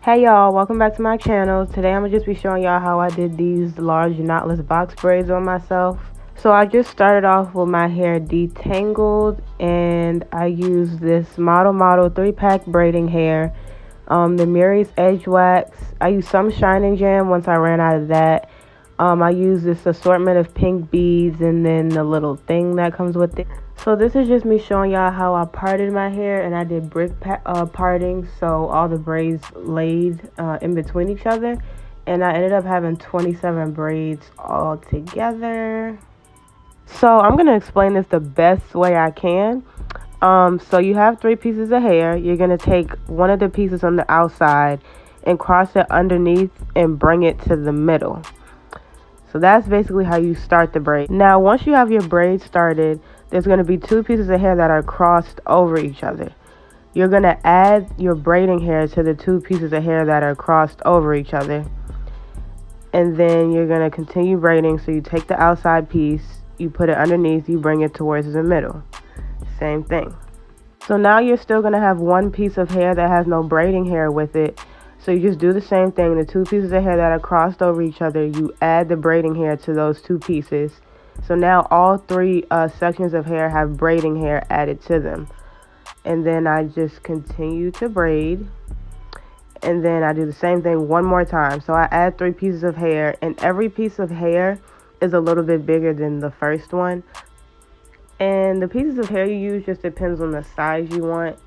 Hey y'all, welcome back to my channel. Today I'm gonna just be showing y'all how I did these large knotless box braids on myself. So I just started off with my hair detangled, and I used this Model 3-pack braiding hair. The Murray's edgewax. I used some shinin jam once I ran out of that. I used this assortment of pink beads and then the little thing that comes with it. So this is just me showing y'all how I parted my hair, and I did brick parting, so all the braids laid in between each other, and I ended up having 27 braids all together. So I'm gonna explain this the best way I can. So you have 3 pieces of hair. You're gonna take one of the pieces on the outside and cross it underneath and bring it to the middle. So that's basically how you start the braid. Now, once you have your braid started, there's going to be 2 pieces of hair that are crossed over each other. You're going to add your braiding hair to the 2 pieces of hair that are crossed over each other. And then you're going to continue braiding. So you take the outside piece, you put it underneath, you bring it towards the middle. Same thing. So now you're still going to have 1 piece of hair that has no braiding hair with it. So you just do the same thing. The 2 pieces of hair that are crossed over each other, you add the braiding hair to those 2 pieces. So now all 3 sections of hair have braiding hair added to them. And then I just continue to braid. And then I do the same thing one more time. So I add 3 pieces of hair, and every piece of hair is a little bit bigger than the first one. And the pieces of hair you use just depends on the size you want.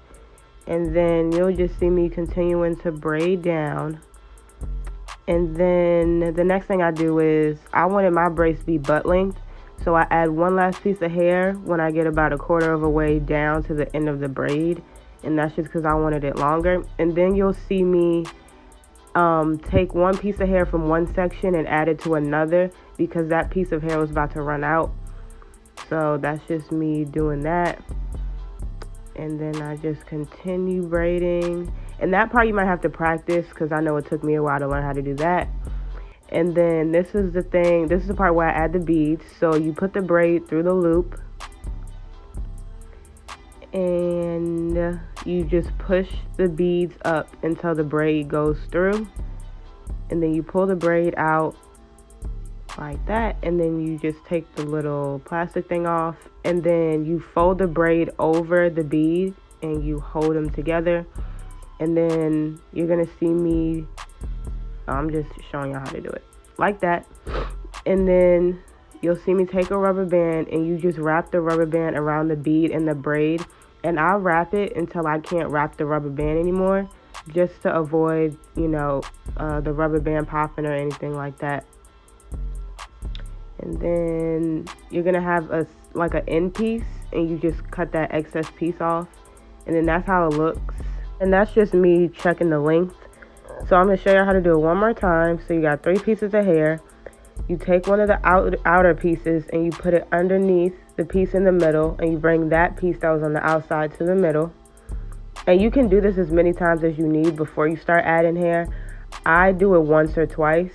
And then you'll just see me continuing to braid down. And then the next thing I do is I wanted my braids to be butt length. So I add 1 last piece of hair when I get about a quarter of a way down to the end of the braid. And that's just because I wanted it longer. And then you'll see me take 1 piece of hair from one section and add it to another, because that piece of hair was about to run out. So that's just me doing that. And then I just continue braiding. And that part you might have to practice, because I know it took me a while to learn how to do that. And then this is the thing. This is the part where I add the beads. So you put the braid through the loop. And you just push the beads up until the braid goes through. And then you pull the braid out like that, and then you just take the little plastic thing off, and then you fold the braid over the bead and you hold them together. And then you're gonna see me, I'm just showing you how to do it like that. And then you'll see me take a rubber band, and you just wrap the rubber band around the bead and the braid, and I'll wrap it until I can't wrap the rubber band anymore, just to avoid, the rubber band popping or anything like that. And then you're gonna have an end piece, and you just cut that excess piece off. And then that's how it looks. And that's just me checking the length. So I'm gonna show you how to do it one more time. So you got 3 pieces of hair. You take one of the outer pieces and you put it underneath the piece in the middle, and you bring that piece that was on the outside to the middle. And you can do this as many times as you need before you start adding hair. I do it once or twice.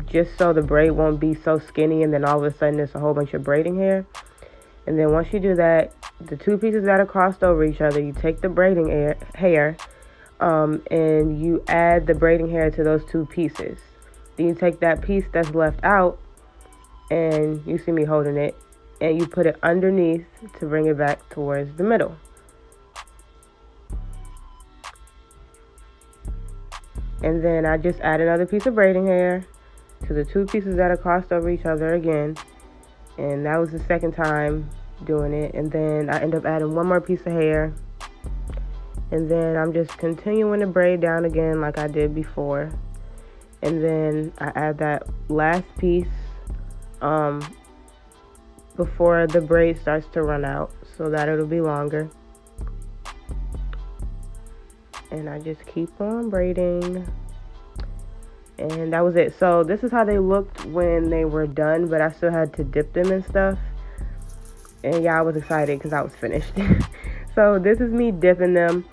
Just so the braid won't be so skinny and then all of a sudden it's a whole bunch of braiding hair. And then once you do that, the 2 pieces that are crossed over each other, you take the braiding hair and you add the braiding hair to those 2 pieces. Then you take that piece that's left out, and you see me holding it, and you put it underneath to bring it back towards the middle. And then I just add another piece of braiding hair to the 2 pieces that are crossed over each other again. And that was the second time doing it. And then I end up adding 1 more piece of hair. And then I'm just continuing to braid down again like I did before. And then I add that last piece before the braid starts to run out, so that it'll be longer. And I just keep on braiding. And that was it. So this is how they looked when they were done, but I still had to dip them and stuff. And yeah, I was excited because I was finished. So this is me dipping them.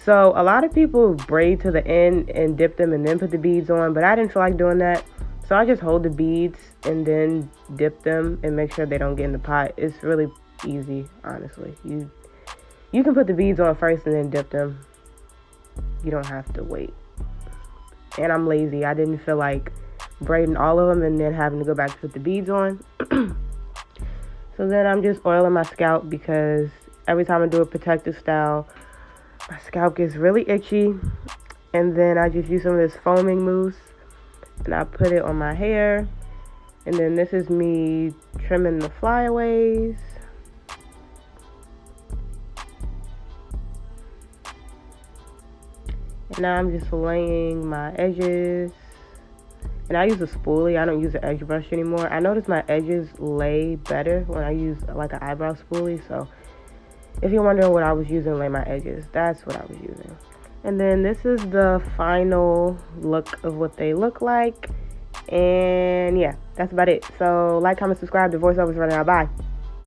So a lot of people braid to the end and dip them and then put the beads on, but I didn't feel like doing that. So I just hold the beads and then dip them and make sure they don't get in the pot. It's really easy, honestly. You can put the beads on first and then dip them. you don't have to wait. And I'm lazy. I didn't feel like braiding all of them and then having to go back to put the beads on. So then I'm just oiling my scalp because every time I do a protective style, my scalp gets really itchy. And then I just use some of this foaming mousse and I put it on my hair. And then this is me trimming the flyaways. And now I'm just laying my edges. And I use a spoolie. I don't use an edge brush anymore. I notice my edges lay better when I use like an eyebrow spoolie. So if you're wondering what I was using to lay my edges, that's what I was using. And then this is the final look of what they look like. And yeah, that's about it. So like, comment, subscribe. The voiceover's running out. Bye.